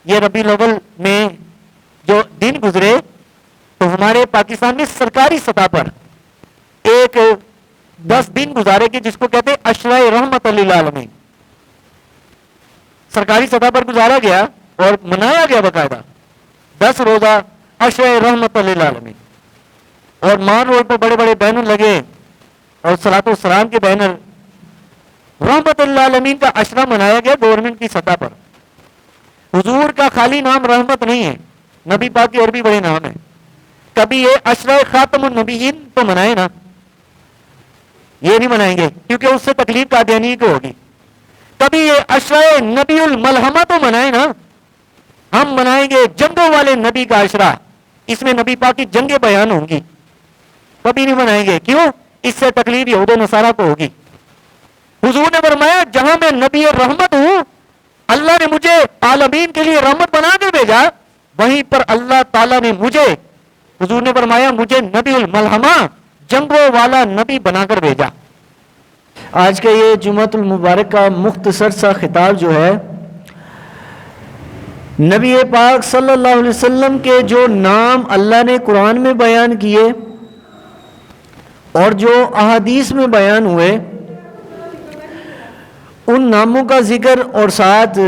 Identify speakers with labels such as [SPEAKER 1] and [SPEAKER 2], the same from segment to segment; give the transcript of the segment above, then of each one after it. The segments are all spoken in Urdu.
[SPEAKER 1] یہ ربیع الاول میں جو دن گزرے تو ہمارے پاکستان میں سرکاری سطح پر ایک 10 دن گزارے گی جس کو کہتے ہیں عشرہ رحمت للعالمین. سرکاری سطح پر گزارا گیا اور منایا گیا باقاعدہ 10 روزہ عشرہ رحمت للعالمین. اور مان روڈ پر بڑے بڑے بینر لگے اور صلاۃ والسلام کے بینر. رحمت للعالمین کا عشرہ منایا گیا گورنمنٹ کی سطح پر. حضور کا خالی نام رحمت نہیں ہے, نبی پاک کے اور بھی بڑے نام ہیں. کبھی یہ عشرہ خاتم النبیین تو منائے نا, یہ نہیں منائیں گے کیونکہ اس سے تکلیف قادیانی کو ہوگی. کبھی یہ عشرہ نبی الملحمہ تو منائے نا, ہم منائیں گے جنگوں والے نبی کا عشرہ, اس میں نبی پاک کی جنگیں بیان ہوں گی. کبھی نہیں منائیں گے, کیوں؟ اس سے تکلیف یہود و نصارہ کو ہوگی. حضور نے فرمایا جہاں میں نبی رحمت ہوں, اللہ نے مجھے عالمین کے لیے رحمت بنا کے بھیجا, وہیں پر اللہ تعالیٰ نے مجھے, حضور نے فرمایا مجھے نبی الملحمہ جنگوں والا نبی بنا کر بھیجا.
[SPEAKER 2] آج کا یہ جمعۃ المبارک کا مختصر سا خطاب جو ہے, نبی پاک صلی اللہ علیہ وسلم کے جو نام اللہ نے قرآن میں بیان کیے اور جو احادیث میں بیان ہوئے, ان ناموں کا ذکر اور ساتھ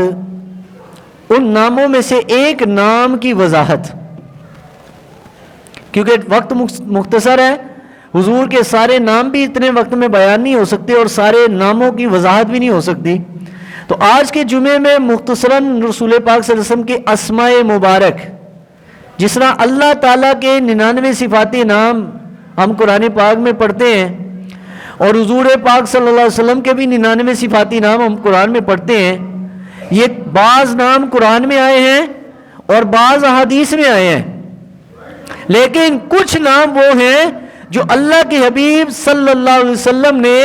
[SPEAKER 2] ان ناموں میں سے ایک نام کی وضاحت, کیونکہ وقت مختصر ہے, حضور کے سارے نام بھی اتنے وقت میں بیان نہیں ہو سکتے اور سارے ناموں کی وضاحت بھی نہیں ہو سکتی. تو آج کے جمعے میں مختصراً رسول پاک صلی اللہ علیہ وسلم کے اسماء مبارک, جس طرح اللہ تعالیٰ کے 99 صفاتی نام ہم قرآن پاک میں پڑھتے ہیں اور حضور پاک صلی اللہ علیہ وسلم کے بھی 99 صفاتی نام ہم قرآن میں پڑھتے ہیں. یہ بعض نام قرآن میں آئے ہیں اور بعض احادیث میں آئے ہیں, لیکن کچھ نام وہ ہیں جو اللہ کے حبیب صلی اللہ علیہ وسلم نے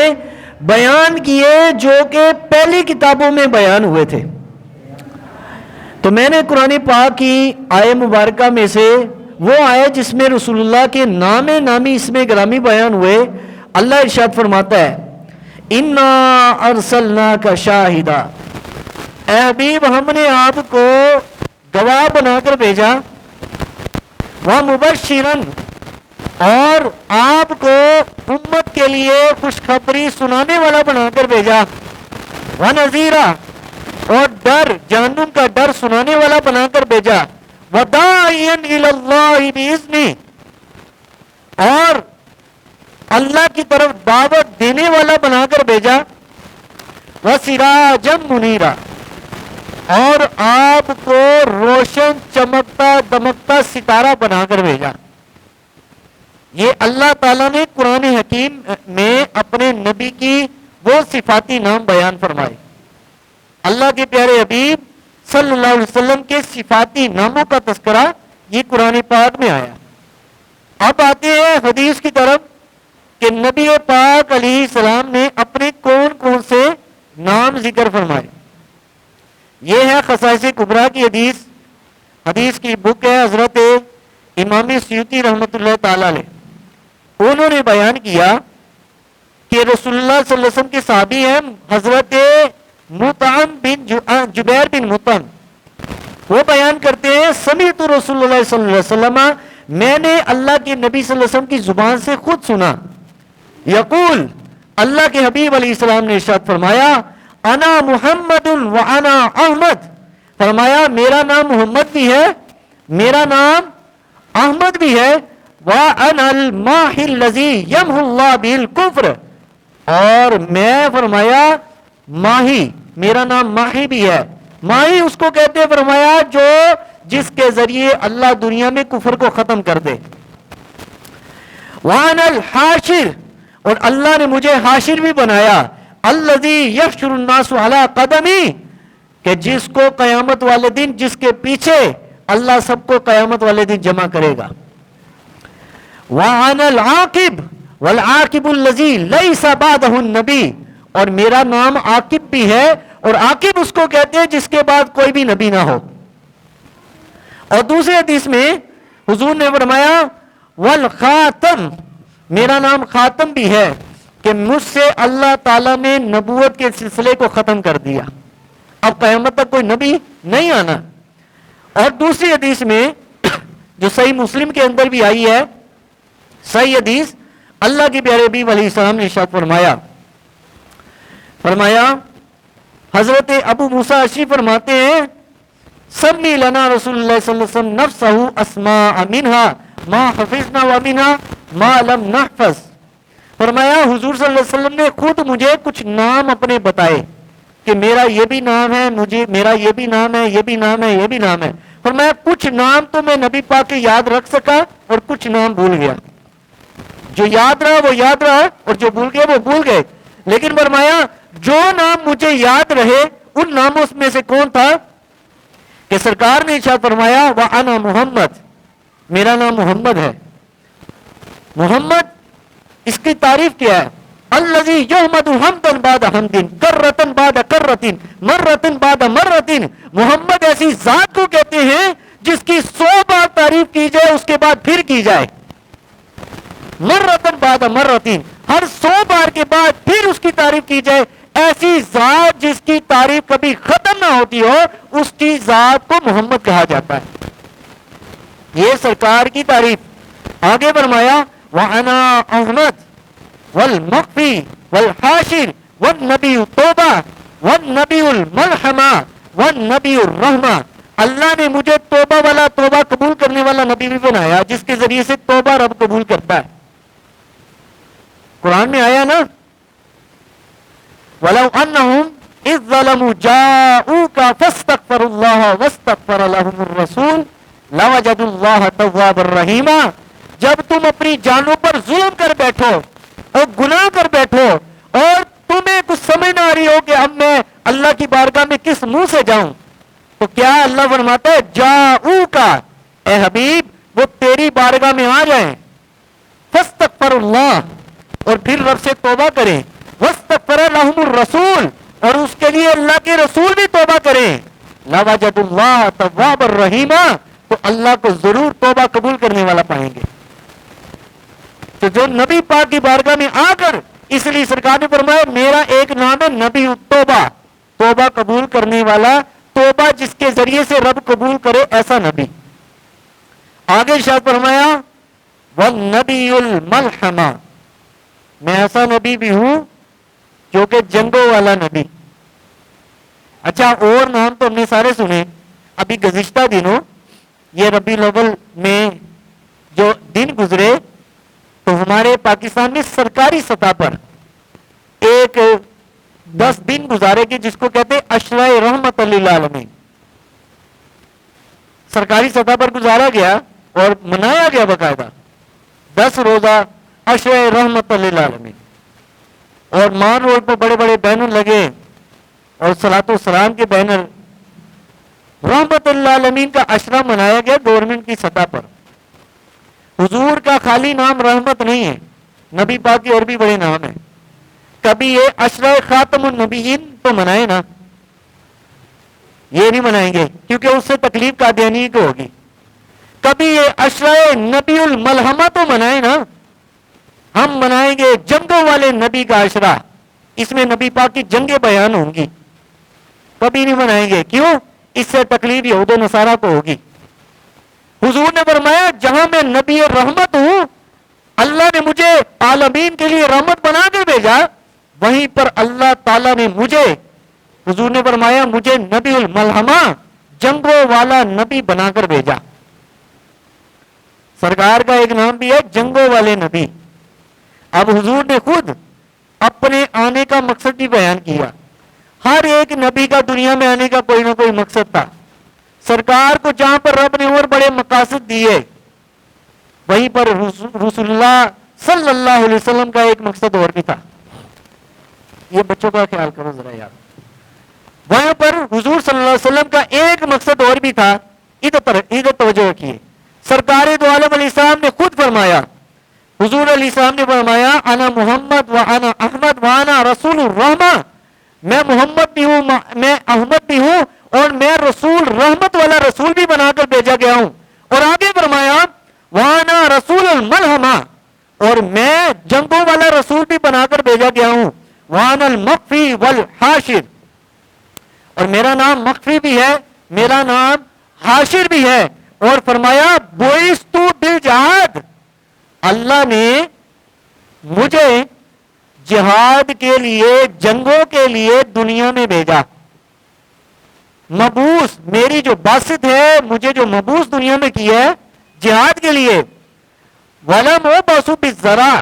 [SPEAKER 2] بیان کیے جو کہ پہلی کتابوں میں بیان ہوئے تھے. تو میں نے قرآن پاک کی آیہ مبارکہ میں سے وہ آیت جس میں رسول اللہ کے نام نامی اسم گرامی بیان ہوئے, اللہ ارشاد فرماتا ہے انا ارسلناک شاہدا, اے حبیب ہم نے آپ کو گواہ بنا کر بھیجا, ومبشرا, اور آپ کو امت کے لیے خوشخبری سنانے والا بنا کر بھیجا, ونذیرا, اور ڈر, جہنم کا ڈر سنانے والا بنا کر بھیجا, وداعیا الی اللہ باذنہ, اور اللہ کی طرف دعوت دینے والا بنا کر بھیجا, وسراجا منیرا, اور آپ کو روشن چمکتا دمکتا ستارہ بنا کر بھیجا. یہ اللہ تعالیٰ نے قرآن حکیم میں اپنے نبی کی وہ صفاتی نام بیان فرمائے. اللہ کے پیارے حبیب صلی اللہ علیہ وسلم کے صفاتی ناموں کا تذکرہ یہ قرآن پاک میں آیا. اب آتے ہیں حدیث کی طرف کہ نبی پاک علیہ السلام نے اپنے کون کون سے نام ذکر فرمائے. یہ ہے خصائص کبریٰ کی حدیث, حدیث کی بک ہے حضرت امام سیوطی رحمۃ اللہ تعالی علیہ. انہوں نے بیان کیا کہ رسول اللہ صلی اللہ علیہ وسلم کے صحابی ہیں حضرت مطعم بن جبیر بن مطعم, وہ بیان کرتے ہیں سمعت رسول اللہ صلی اللہ علیہ وسلم, میں نے اللہ کے نبی صلی اللہ علیہ وسلم کی زبان سے خود سنا, یقول, اللہ کے حبیب علیہ السلام نے ارشاد فرمایا انا محمد و انا احمد, فرمایا میرا نام محمد بھی ہے, میرا نام احمد بھی ہے, وَأَنَا الْمَاحِ الَّذِي يَمْحُ اللَّهُ بِهِ الْكُفْرَ, اور میں فرمایا ماہی, میرا نام ماہی بھی ہے. ماہی اس کو کہتے ہیں فرمایا جو جس کے ذریعے اللہ دنیا میں کفر کو ختم کر دے. وَأَنَا الْحَاشِرُ, اور اللہ نے مجھے حاشر بھی بنایا, الَّذِي يَحْشُرُ النَّاسُ عَلَىٰ قَدَمِي, کہ جس کو قیامت والے دن, جس کے پیچھے اللہ سب کو قیامت والے دن جمع کرے گا. وَأَنَا الْعَاقِبُ وَالْعَاقِبُ الَّذِي لَيْسَ بَعْدَهُ النَّبِيُّ, اور میرا نام عاقب بھی ہے, اور عاقب اس کو کہتے ہیں جس کے بعد کوئی بھی نبی نہ ہو. اور دوسرے حدیث میں حضور نے فرمایا والخاتم, میرا نام خاتم بھی ہے کہ مجھ سے اللہ تعالیٰ نے نبوت کے سلسلے کو ختم کر دیا, اب قیامت تک کوئی نبی نہیں آنا. اور دوسری حدیث میں جو صحیح مسلم کے اندر بھی آئی ہے، صحیح حدیث، اللہ کے پیارے حبیب علیہ السلام نے ارشاد فرمایا حضرت ابو موسیٰ اشعری فرماتے ہیں سمی لنا رسول اللہ صلی اللہ علیہ وسلم نفسہ اسماء منہا ما حفظنا ومنہا ما لم نحفظ. فرمایا حضور صلی اللہ علیہ وسلم نے خود مجھے کچھ نام اپنے بتائے کہ میرا یہ بھی نام ہے، میرا یہ بھی نام ہے، یہ بھی نام ہے، یہ بھی نام ہے. فرمایا کچھ نام تو میں نبی پاک کے یاد رکھ سکا اور کچھ نام بھول گیا. جو یاد رہا وہ یاد رہا اور جو بھول گیا وہ بھول گئے. لیکن فرمایا جو نام مجھے یاد رہے ان ناموں میں سے کون تھا کہ سرکار نے ارشاد فرمایا وَأَنَا محمد، میرا نام محمد ہے. محمد اس کی تعریف کیا ہے؟ الذی یحمد حمدن بعد حمدن کرتن بعد کرتن مرتن بعد مرتن. محمد ایسی ذات کو کہتے ہیں جس کی 100 بار تعریف کی جائے اس کے بعد پھر کی جائے. مرتن بعد مرتن، ہر 100 بار کے بعد پھر اس کی تعریف کی جائے. ایسی ذات جس کی تعریف کبھی ختم نہ ہوتی ہو اس کی ذات کو محمد کہا جاتا ہے. یہ سرکار کی تعریف. آگے فرمایا وَأَنَا أَحْمَدُ وَالْمَخْفِي وَالْحَاشِرُ وَالنَّبِيُّ التَّوْبَةُ وَالنَّبِيُّ الْمَلْحَمَةُ وَالنَّبِيُّ الرَّحْمَةُ. اللہ نے مجھے توبہ والا، توبہ قبول کرنے والا نبی بھی بنایا جس کے ذریعے سے توبہ رب قبول کرتا ہے. قرآن میں آیا نا وَلَوْ أَنَّهُمْ إِذْ ظَلَمُوا جَاءُوكَ فَاسْتَغْفَرُوا اللَّهَ وَاسْتَغْفَرَ لَهُمُ الرَّسُولُ لَوَجَدُوا اللَّهَ تَوَّابًا رَحِيمًا. جب تم اپنی جانوں پر ظلم کر بیٹھو اور گناہ کر بیٹھو اور تمہیں کچھ سمجھ نہ آ رہی ہو کہ اب میں اللہ کی بارگاہ میں کس منہ سے جاؤں، تو کیا اللہ فرماتا ہے جاؤکا، اے حبیب وہ تیری بارگاہ میں آ جائیں، فاستغفر اللہ اور پھر رب سے توبہ کریں، واستغفر لهم الرسول اور اس کے لیے اللہ کے رسول بھی توبہ کریں، لوجد اللہ توابا رحیما تو اللہ کو ضرور توبہ قبول کرنے والا پائیں گے. تو جو نبی پاک کی بارگاہ میں آ کر، اس لیے سرکار نے فرمایا میرا ایک نام ہے نبی التوبہ، توبہ قبول کرنے والا، توبہ جس کے ذریعے سے رب قبول کرے ایسا نبی. آگے ارشاد فرمایا والنبی الملحمہ، میں ایسا نبی بھی ہوں جو کہ جنگوں والا نبی. اچھا اور نام تو ہم نے سارے سنے. ابھی گزشتہ دنوں یہ ربیع الاول میں جو دن گزرے تو ہمارے پاکستان میں سرکاری سطح پر ایک 10 دن گزارے گی جس کو کہتے عشرہ رحمت للعالمین. سرکاری سطح پر گزارا گیا اور منایا گیا باقاعدہ 10 روزہ عشرہ رحمت للعالمین. اور مان روڈ پر بڑے بڑے بینر لگے اور صلاۃ و سلام کے بینر، رحمت للعالمین کا عشرہ منایا گیا گورنمنٹ کی سطح پر. حضور کا خالی نام رحمت نہیں ہے، نبی پاک کے اور بھی بڑے نام ہیں. کبھی یہ عشرہ خاتم النبیین تو منائے نا، یہ نہیں منائیں گے کیونکہ اس سے تکلیف قادیانی کو ہوگی. کبھی یہ عشرہ نبی الملحمہ تو منائے نا، ہم منائیں گے جنگوں والے نبی کا عشرہ، اس میں نبی پاک کی جنگیں بیان ہوں گی. کبھی نہیں منائیں گے، کیوں؟ اس سے تکلیف یہود و نصارہ کو ہوگی. حضور نے فرمایا جہاں میں نبی رحمت ہوں، اللہ نے مجھے عالمین کے لیے رحمت بنا کے بھیجا، وہیں پر اللہ تعالیٰ نے مجھے، حضور نے فرمایا مجھے نبی الملحمہ، جنگوں والا نبی بنا کر بھیجا. سرکار کا ایک نام بھی ہے جنگوں والے نبی. اب حضور نے خود اپنے آنے کا مقصد بھی بیان کیا. ہر ایک نبی کا دنیا میں آنے کا کوئی نہ کوئی مقصد تھا. سرکار کو جہاں پر رب نے اور بڑے مقاصد دیے، وہیں پر رسول اللہ صلی اللہ علیہ وسلم کا ایک مقصد اور بھی تھا. یہ بچوں کا خیال کرو ذرا یار. وہاں پر حضور صلی اللہ علیہ وسلم کا ایک مقصد اور بھی تھا. ادھر توجہ رکھیے. سرکار دو عالم علیہ السلام نے خود فرمایا، حضور علیہ السلام نے فرمایا انا محمد و انا احمد و انا رسول الرحمہ، میں محمد بھی ہوں، میں احمد بھی ہوں اور میں رسول رحمت والا رسول بھی بنا کر بھیجا گیا ہوں. اور آگے فرمایا وانا رسول الملحمہ، اور میں جنگوں والا رسول بھی بنا کر بھیجا گیا ہوں. وانا المخفی والحاشر، اور میرا نام مخفی بھی ہے، میرا نام حاشر بھی ہے. اور فرمایا بعثت بالجہاد, اللہ نے مجھے جہاد کے لیے, جنگوں کے لیے دنیا میں بھیجا. مبعوث, میری جو باسط ہے, مجھے جو مبعوث دنیا میں کیا ہے جہاد کے لیے. وَلَمْ أُبْعَثْ بِالزَّرَاعِ,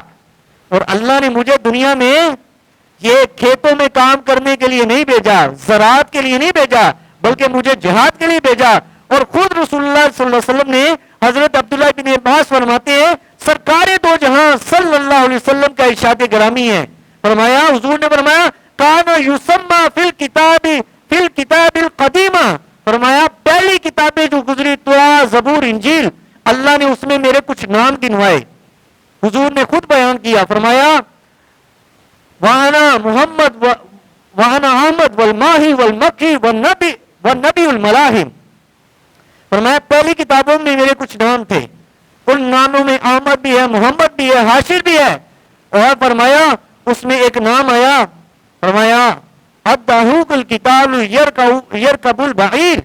[SPEAKER 2] اور اللہ نے مجھے دنیا میں یہ کھیتوں میں کام کرنے کے لیے نہیں بھیجا, زراعت کے لیے نہیں بھیجا, بلکہ مجھے جہاد کے لیے بھیجا. اور خود رسول اللہ صلی اللہ علیہ وسلم نے, حضرت عبداللہ بن عباس فرماتے ہیں, سرکار دو جہاں صلی اللہ علیہ وسلم کا ارشاد گرامی ہے. فرمایا, حضور نے فرمایا, کان یسمى فی الکتاب القدیمہ, فرمایا پہلی کتابیں جو گزری توراہ, زبور, انجیل, اللہ نے اس میں میرے کچھ نام گنوائے. حضور نے خود بیان کیا, فرمایا وَأَنَا محمد وَأَنَا احمد والماہی والمکی والنبی الملاحم, فرمایا پہلی کتابوں میں میرے کچھ نام تھے, ان ناموں میں احمد بھی ہے, محمد بھی ہے, حاشر بھی ہے. اور فرمایا اس میں ایک نام آیا, فرمایا الداحوق الکتاب یرکب البعیر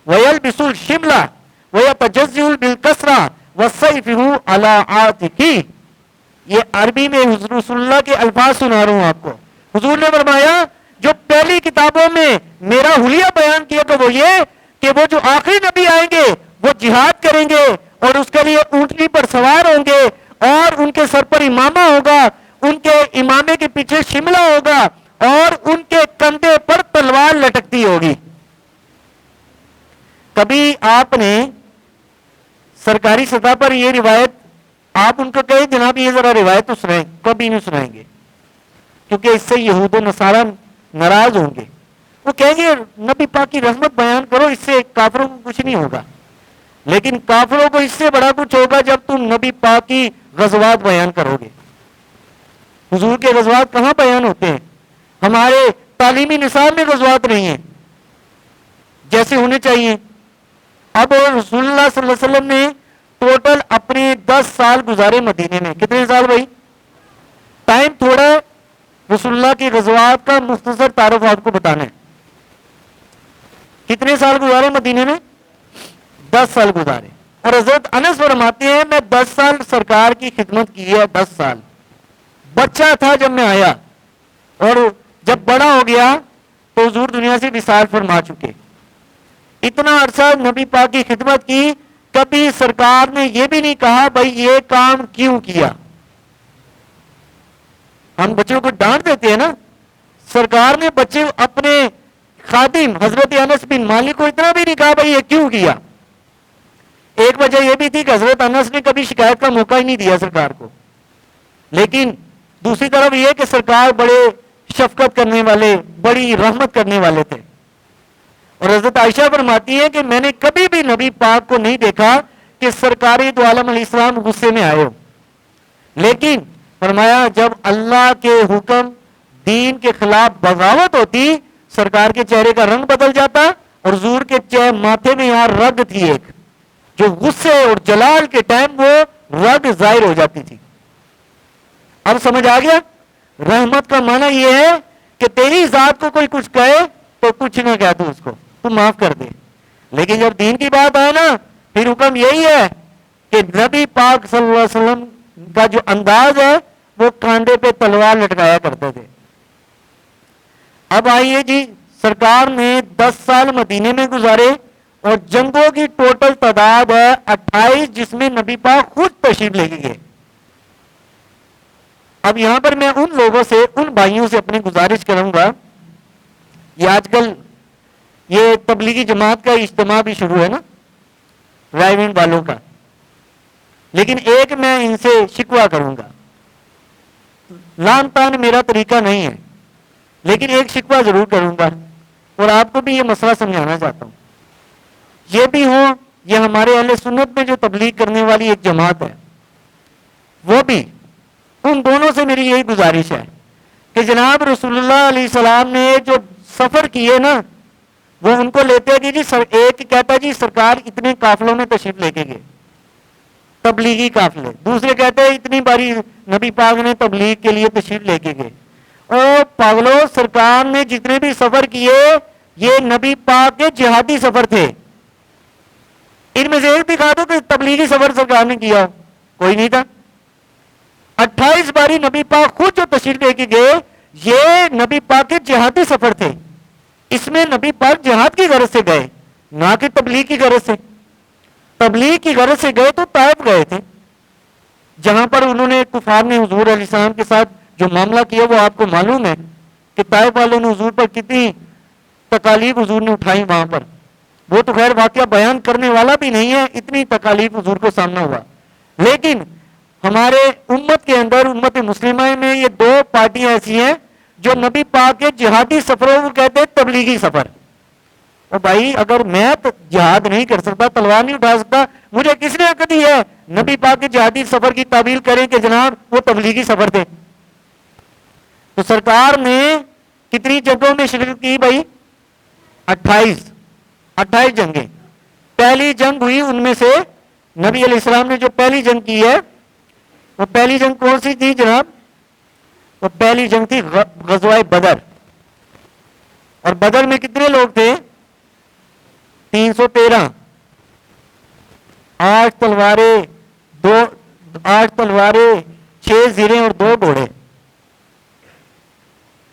[SPEAKER 2] ویلبس الشملہ ویتجزع بالکسرہ والسیف علی عاتقہ. یہ عربی میں رسول اللہ کے الفاظ سنا رہا ہوں آپ کو. حضور نے فرمایا جو پہلی کتابوں میں میرا حلیہ بیان کیا تو وہ یہ کہ وہ جو آخری نبی آئیں گے وہ جہاد کریں گے, اور اس کے لیے اونٹنی پر سوار ہوں گے, اور ان کے سر پر امامہ ہوگا, ان کے امامے کے پیچھے شملہ ہوگا, اور ان کے کندھے پر تلوار لٹکتی ہوگی. کبھی آپ نے سرکاری سطح پر یہ روایت, آپ ان کو کہیں جناب یہ ذرا روایت تو سنائیں, کبھی نہیں سنائیں گے, کیونکہ اس سے یہود و نصارہ ناراض ہوں گے. وہ کہیں گے نبی پاک کی رحمت بیان کرو, اس سے کافروں کو کچھ نہیں ہوگا. لیکن کافروں کو اس سے بڑا کچھ ہوگا جب تم نبی پاک کی غزوات بیان کرو گے. حضور کے غزوات کہاں بیان ہوتے ہیں؟ ہمارے تعلیمی نصاب میں غزوات نہیں ہیں جیسے ہونے چاہیے. اب رسول اللہ صلی اللہ علیہ وسلم نے ٹوٹل اپنے 10 سال گزارے مدینے میں. کتنے سال بھائی؟ ٹائم تھوڑا رسول اللہ کی غزوات کا مختصر تعارف آپ کو بتانا ہے. کتنے سال گزارے مدینے میں؟ 10 سال گزارے. اور حضرت انس فرماتے ہیں میں 10 سال سرکار کی خدمت کی ہے. 10 سال بچہ تھا جب میں آیا, اور جب بڑا ہو گیا تو حضور دنیا سے وصال فرما چکے. اتنا عرصہ نبی پاک کی خدمت کی, کبھی سرکار نے یہ بھی نہیں کہا بھائی یہ کام کیوں کیا. ہم بچوں کو ڈانٹ دیتے ہیں نا, سرکار نے بچے اپنے خادم حضرت انس بن مالک کو اتنا بھی نہیں کہا بھائی یہ کیوں کیا. ایک وجہ یہ بھی تھی کہ حضرت انس نے کبھی شکایت کا موقع ہی نہیں دیا سرکار کو, لیکن دوسری طرف یہ کہ سرکار بڑے شفقت کرنے والے, بڑی رحمت کرنے والے تھے. اور حضرت عائشہ فرماتی ہے کہ میں نے کبھی بھی نبی پاک کو نہیں دیکھا کہ سرکار دو عالم علیہ السلام غصے میں آئے ہو. لیکن فرمایا جب اللہ کے حکم دین کے خلاف بغاوت ہوتی, سرکار کے چہرے کا رنگ بدل جاتا, اور حضور کے ماتھے میں یہاں رگ تھی ایک, جو غصے اور جلال کے ٹائم وہ رگ ظاہر ہو جاتی تھی. اب سمجھ آ گیا؟ رحمت کا معنی یہ ہے کہ تیری ذات کو کوئی کچھ کہے تو کچھ نہ کہہ تو اس کو, تو معاف کر دے. لیکن جب دین کی بات آئے نا, پھر حکم یہی ہے کہ نبی پاک صلی اللہ علیہ وسلم کا جو انداز ہے وہ کاندھے پہ تلوار لٹکایا کرتے تھے. اب آئیے جی, سرکار نے 10 سال مدینے میں گزارے, اور جنگوں کی ٹوٹل تعداد ہے 28, جس میں نبی پاک خود تشریف لے کے گئے. اب یہاں پر میں ان لوگوں سے, ان بھائیوں سے اپنی گزارش کروں گا, یہ آج کل یہ تبلیغی جماعت کا اجتماع بھی شروع ہے نا, رائیونڈ والوں کا, لیکن ایک میں ان سے شکوہ کروں گا. لان تان میرا طریقہ نہیں ہے, لیکن ایک شکوہ ضرور کروں گا, اور آپ کو بھی یہ مسئلہ سمجھانا چاہتا ہوں. یہ بھی ہو, یہ ہمارے اہل سنت میں جو تبلیغ کرنے والی ایک جماعت ہے, وہ بھی, ان دونوں سے میری یہی گزارش ہے کہ جناب رسول اللہ علیہ السلام نے جو سفر کیے نا, وہ ان کو لیتے کہ جی ایک کہتا جی سرکار اتنے قافلوں میں تشریف لے کے گئے, تبلیغی قافلے. دوسرے کہتے ہیں اتنی باری نبی پاک نے تبلیغ کے لیے تشریف لے کے گئے. اور پاگلو, سرکار نے جتنے بھی سفر کیے یہ نبی پاک کے جہادی سفر تھے. ان میں سے ایک دکھا دو کہ تبلیغی سفر سرکار نے کیا ہو، کوئی نہیں تھا۔ 28 باری نبی پاک خود جو تشریف لے کے گئے یہ نبی پاک کے جہادی سفر تھے، اس میں نبی پاک جہاد کی غرض سے گئے نہ کہ تبلیغ کی غرض سے۔ تبلیغ کی غرض سے گئے تو طائف گئے تھے، جہاں پر انہوں نے کفار نے حضور علیہ السلام کے ساتھ جو معاملہ کیا وہ آپ کو معلوم ہے کہ طائف والوں نے حضور پر کتنی تکالیف حضور نے اٹھائی وہاں پر۔ وہ تو خیر واقعہ بیان کرنے والا بھی نہیں ہے، اتنی تکالیف حضور کو سامنا ہوا۔ لیکن ہمارے امت کے اندر، امت مسلمہ میں یہ دو پارٹیاں ایسی ہیں جو نبی پاک کے جہادی سفروں کو کہتے ہیں تبلیغی سفر۔ اور بھائی اگر میں جہاد نہیں کر سکتا، تلوار نہیں اٹھا سکتا، مجھے کس نے حق دی ہے نبی پاک کے جہادی سفر کی تعبیر کریں کہ جناب وہ تبلیغی سفر تھے؟ تو سرکار نے کتنی جنگوں میں شرکت کی بھائی؟ 28 جنگیں۔ پہلی جنگ ہوئی ان میں سے نبی علیہ السلام نے جو پہلی جنگ کی ہے وہ پہلی جنگ کون سی تھی جناب؟ وہ پہلی جنگ تھی غزوہ بدر۔ اور بدر میں کتنے لوگ تھے؟ 313۔ 8 تلواریں 6 زیریں اور 2 گھوڑے،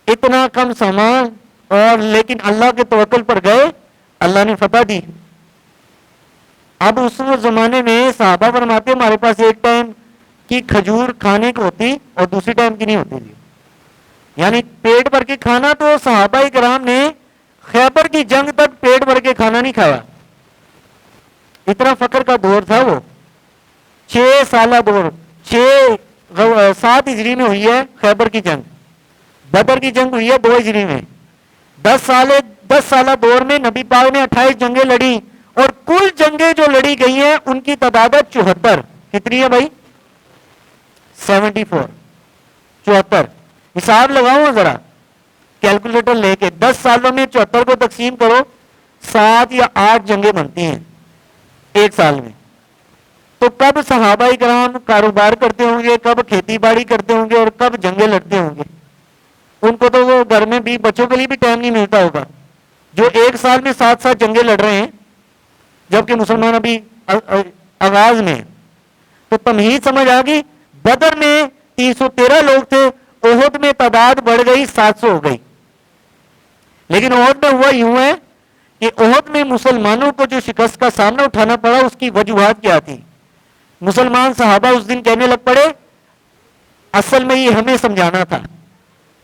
[SPEAKER 2] اتنا کم سامان، اور لیکن اللہ کے توکل پر گئے، اللہ نے فتح دی۔ اب اس زمانے میں صحابہ فرماتے ہمارے پاس ایک ٹائم کی کھجور کھانے کو ہوتی اور دوسری ٹائم کی نہیں ہوتی تھی، یعنی پیٹ بھر کے کھانا۔ تو صحابہ کرام نے خیبر کی جنگ تک پیٹ بھر کے کھانا نہیں کھایا، اتنا فقر کا دور تھا وہ۔ 6 سالہ دور، 7 ہجری میں ہوئی ہے خیبر کی جنگ، بدر کی جنگ ہوئی ہے 2 ہجری میں۔ 10 سالہ دور میں نبی پاک نے 28 جنگیں لڑی، اور کل جنگیں جو لڑی گئی ہیں ان کی تعداد 74۔ کتنی ہے بھائی؟ 74۔ حساب لگاؤ ذرا کیلکولیٹر لے کے، 10 سالوں میں 74 کو تقسیم کرو، 7 یا 8 جنگیں بنتی ہیں ایک سال میں۔ تو کب صحابہ کرام کاروبار کرتے ہوں گے، کب کھیتی باڑی کرتے ہوں گے، اور کب جنگیں لڑتے ہوں گے؟ ان کو تو وہ گھر میں بھی بچوں کے لیے بھی ٹائم نہیں ملتا ہوگا، جو ایک سال میں 7 جنگیں لڑ رہے ہیں، جبکہ مسلمان ابھی آغاز میں۔ تو تمہید سمجھ آ گئی۔ بدر میں 313 لوگ تھے، احد میں تعداد بڑھ گئی 700 ہو گئی۔ لیکن احد میں ہوا یوں ہے کہ احد میں مسلمانوں کو جو شکست کا سامنا اٹھانا پڑا اس کی وجوہات کیا تھی؟ مسلمان صحابہ اس دن کہنے لگ پڑے اصل میں یہ ہمیں سمجھانا تھا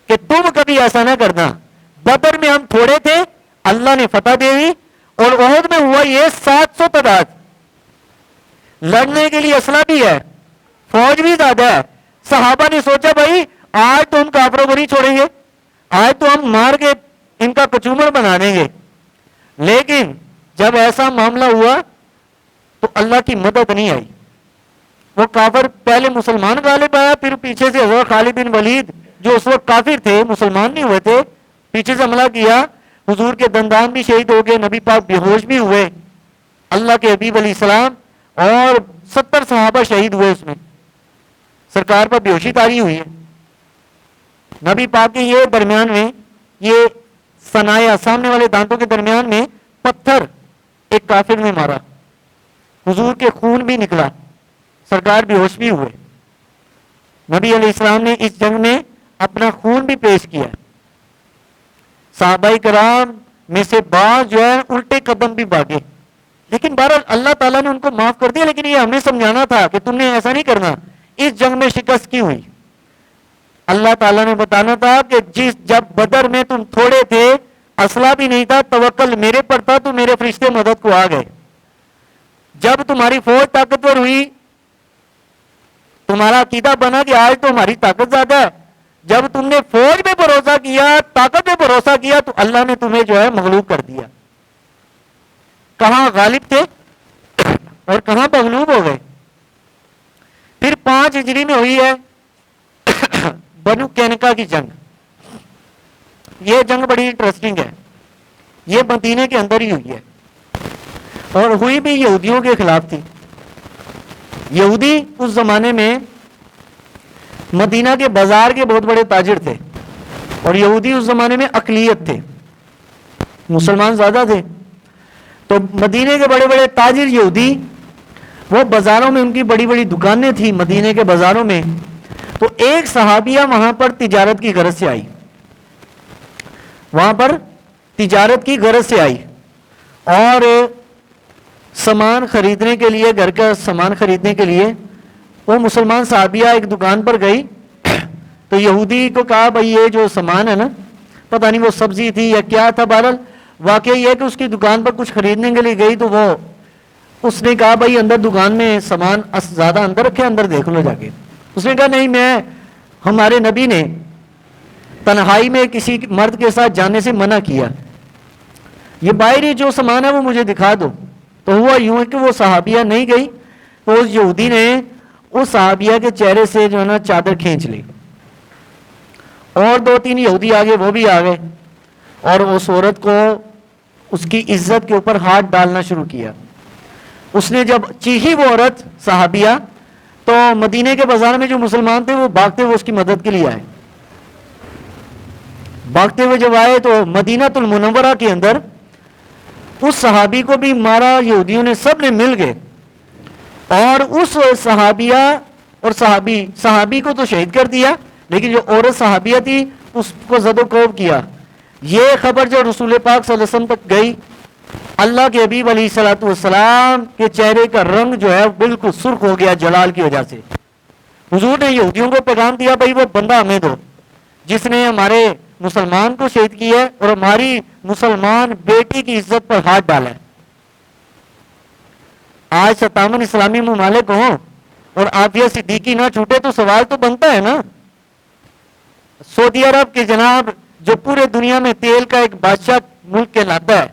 [SPEAKER 2] کہ تم کبھی ایسا نہ کرنا، بدر میں ہم تھوڑے تھے، اللہ نے فتح دے دی، اور احد میں ہوا یہ 700 تعداد، لڑنے کے لیے اسلحہ بھی ہے، فوج بھی زیادہ ہے۔ صحابہ نے سوچا بھائی آج تو ہم کافروں کو نہیں چھوڑیں گے، آج تو ہم مار کے ان کا کچومر بنا دیں گے۔ لیکن جب ایسا معاملہ ہوا تو اللہ کی مدد نہیں آئی، وہ کافر پہلے مسلمان غالب آیا، پھر پیچھے سے حضرت خالد بن ولید جو اس وقت کافر تھے، مسلمان نہیں ہوئے تھے، پیچھے سے حملہ کیا، حضور کے دندان بھی شہید ہو گئے، نبی پاک بے ہوش بھی ہوئے، اللہ کے حبیب علیہ السلام اور 70 صحابہ شہید ہوئے، اس میں سرکار پر بے ہوشی طاری ہوئی ہے۔ نبی پاک کے یہ درمیان میں یہ سنایا سامنے والے دانتوں کے درمیان میں پتھر ایک کافر نے مارا، حضور کے خون بھی نکلا، سرکار بے ہوش بھی ہوئے۔ نبی علیہ السلام نے اس جنگ میں اپنا خون بھی پیش کیا۔ صحابہ کرام میں سے بعض جو ہے الٹے قدم بھی بھاگے، لیکن بہرحال اللہ تعالیٰ نے ان کو معاف کر دیا۔ لیکن یہ ہمیں سمجھانا تھا کہ تم نے ایسا نہیں کرنا۔ اس جنگ میں شکست کی ہوئی، اللہ تعالیٰ نے بتانا تھا کہ جب بدر میں تم تھوڑے تھے، اسلحہ بھی نہیں تھا، توکل میرے پر تھا، تو میرے فرشتے مدد کو آ گئے۔ جب تمہاری فوج طاقتور ہوئی، تمہارا عقیدہ بنا کہ آج تو ہماری طاقت زیادہ ہے، جب تم نے فوج پہ بھروسہ کیا، طاقت پہ بھروسہ کیا، تو اللہ نے تمہیں جو ہے مغلوب کر دیا۔ کہاں غالب تھے اور کہاں مغلوب ہو گئے۔ پھر 5 ہجری میں ہوئی ہے بنو کینکا کی جنگ۔ یہ جنگ بڑی انٹرسٹنگ ہے، یہ مدینے کے اندر ہی ہوئی ہے، اور ہوئی بھی یہودیوں کے خلاف تھی۔ یہودی اس زمانے میں مدینہ کے بازار کے بہت بڑے تاجر تھے، اور یہودی اس زمانے میں اقلیت تھے، مسلمان زیادہ تھے۔ تو مدینے کے بڑے بڑے تاجر یہودی وہ بازاروں میں ان کی بڑی بڑی دکانیں تھیں مدینے کے بازاروں میں، تو ایک صحابیہ وہاں پر تجارت کی غرض سے آئی، وہاں پر تجارت کی غرض سے آئی اور سامان خریدنے کے لیے، گھر کا سامان خریدنے کے لیے وہ مسلمان صحابیہ ایک دکان پر گئی تو یہودی کو کہا بھائی یہ جو سامان ہے نا، پتہ نہیں وہ سبزی تھی یا کیا تھا، بہرحال واقعہ یہ کہ اس کی دکان پر کچھ خریدنے کے لیے گئی تو وہ اس نے کہا بھائی اندر دکان میں سامان زیادہ اندر رکھے، اندر دیکھ لو جا کے۔ اس نے کہا نہیں، ہمارے نبی نے تنہائی میں کسی مرد کے ساتھ جانے سے منع کیا، یہ باہری جو سامان ہے وہ مجھے دکھا دو۔ تو ہوا یوں ہے کہ وہ صحابیہ نہیں گئی تو اس یہودی نے اس صحابیہ کے چہرے سے جو ہے نا چادر کھینچ لی، اور 2-3 یہودی آگے وہ بھی آ گئے اور اس عورت کو اس کی عزت کے اوپر ہاتھ ڈالنا شروع کیا۔ اس نے جب چیخی وہ عورت صحابیہ تو مدینے کے بازار میں جو مسلمان تھے وہ بھاگتے ہوئے اس کی مدد کے لیے آئے، بھاگتے ہوئے جب آئے تو مدینہ المنورہ کے اندر اس صحابی کو بھی مارا یہودیوں نے، سب نے مل گئے اور اس صحابیہ اور صحابی کو تو شہید کر دیا، لیکن جو عورت صحابیہ تھی اس کو زد و کوب کیا۔ یہ خبر جو رسول پاک صلی اللہ علیہ وسلم تک گئی، اللہ کے حبیب علیہ الصلوۃ والسلام کے چہرے کا رنگ جو ہے بالکل سرخ ہو گیا جلال کی وجہ سے۔ حضور نے یہودیوں کو پیغام دیا بھائی وہ بندہ ہمیں دو جس نے ہمارے مسلمان کو شہید کیا ہے اور ہماری مسلمان بیٹی کی عزت پر ہاتھ ڈالا ہے۔ آج 57 اسلامی ممالک ہوں اور عافیہ صدیقی نہ چھوٹے تو سوال تو بنتا ہے نا۔ سعودی عرب کے جناب جو پورے دنیا میں تیل کا ایک بادشاہ ملک کہلاتا ہے،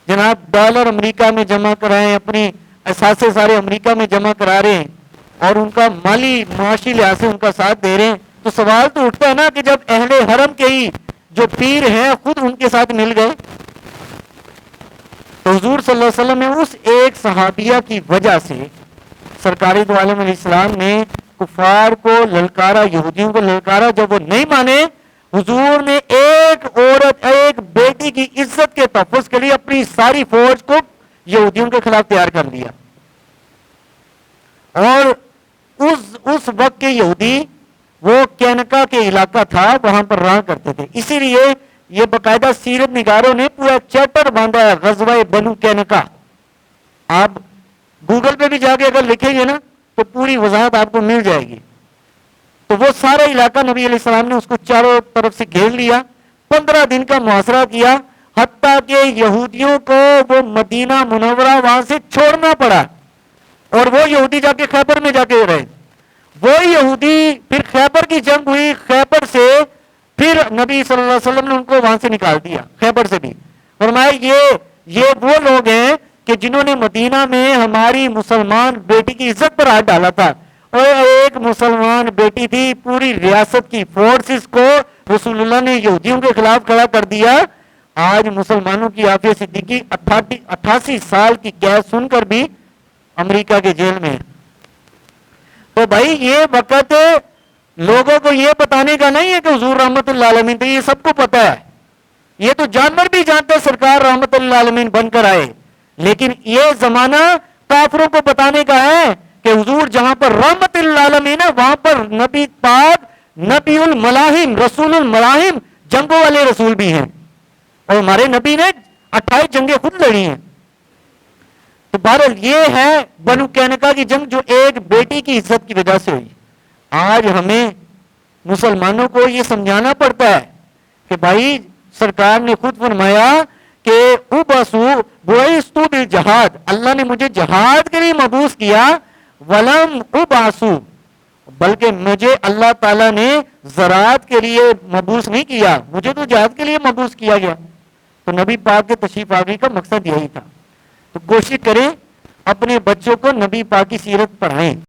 [SPEAKER 2] جناب ڈالر امریکہ میں جمع کرائیں، اپنی اثاثے سارے امریکہ میں جمع کرا رہے ہیں اور ان کا مالی معاشی لحاظ سے ان کا ساتھ دے رہے ہیں، تو سوال تو اٹھتا ہے نا کہ جب اہل حرم کے ہی جو پیر ہیں خود ان کے ساتھ مل گئے، تو حضور صلی اللہ علیہ وسلم نے اس ایک صحابیہ کی وجہ سے سرکار دو عالم علیہ السلام نے کفار کو للکارا، یہودیوں کو للکارا، جب وہ نہیں مانے حضور نے ایک عورت، ایک بیٹی کی عزت کے تحفظ کے لیے اپنی ساری فوج کو یہودیوں کے خلاف تیار کر دیا۔ اور اس وقت کے یہودی وہ کینکا کے علاقہ تھا، وہاں پر رہا کرتے تھے، اسی لیے یہ باقاعدہ سیرت نگاروں نے پورا چیپٹر باندھا ہے غزوہ بنو کینکا۔ آپ گوگل پہ بھی جا کے اگر لکھیں گے نا تو پوری وضاحت آپ کو مل جائے گی۔ تو وہ سارا علاقہ نبی علیہ السلام نے اس کو چاروں طرف سے گھیر لیا، 15 دن کا محاصرہ کیا، حتیٰ کہ یہودیوں کو وہ مدینہ منورہ وہاں سے چھوڑنا پڑا اور وہ یہودی جا کے خیبر میں جا کے رہے۔ وہ یہودی پھر خیبر کی جنگ ہوئی، خیبر سے پھر نبی صلی اللہ علیہ وسلم نے ان کو وہاں سے نکال دیا، خیبر سے بھی۔ فرمایا یہ وہ لوگ ہیں کہ جنہوں نے مدینہ میں ہماری مسلمان بیٹی کی عزت پر ہاتھ ڈالا تھا، اور ایک مسلمان بیٹی تھی، پوری ریاست کی فورسز کو رسول اللہ نے یہودیوں کے خلاف کھڑا کر دیا۔ آج مسلمانوں کی عافیہ صدیقی 88 سال کی قید سن کر بھی امریکہ کے جیل میں ہے۔ تو بھائی یہ وقت لوگوں کو یہ بتانے کا نہیں ہے کہ حضور رحمت اللہ عالمین تھے، یہ سب کو پتا ہے، یہ تو جانور بھی جانتے سرکار رحمت اللہ عالمین بن کر آئے، لیکن یہ زمانہ کافروں کو بتانے کا ہے کہ حضور جہاں پر رحمت اللہ عالمین ہے وہاں پر نبی پاک نبی الملاحم، رسول الملاحم، جنگوں والے رسول بھی ہیں، اور ہمارے نبی نے 28 جنگیں خود لڑی ہیں۔ تو بہرحال یہ ہے بنو کینکا کی جنگ جو ایک بیٹی کی عزت کی وجہ سے ہوئی۔ آج ہمیں مسلمانوں کو یہ سمجھانا پڑتا ہے کہ بھائی سرکار نے خود فرمایا کہ ابعثوا بعثت بالجہاد، اللہ نے مجھے جہاد کے لیے مبعوث کیا، ولم ابعث، بلکہ مجھے اللہ تعالیٰ نے زراعت کے لیے مبعوث نہیں کیا، مجھے تو جہاد کے لیے مبعوث کیا گیا۔ تو نبی پاک کے تشریف آوری کا مقصد یہی تھا۔ تو کوشش کریں اپنے بچوں کو نبی پاک کی سیرت پڑھائیں۔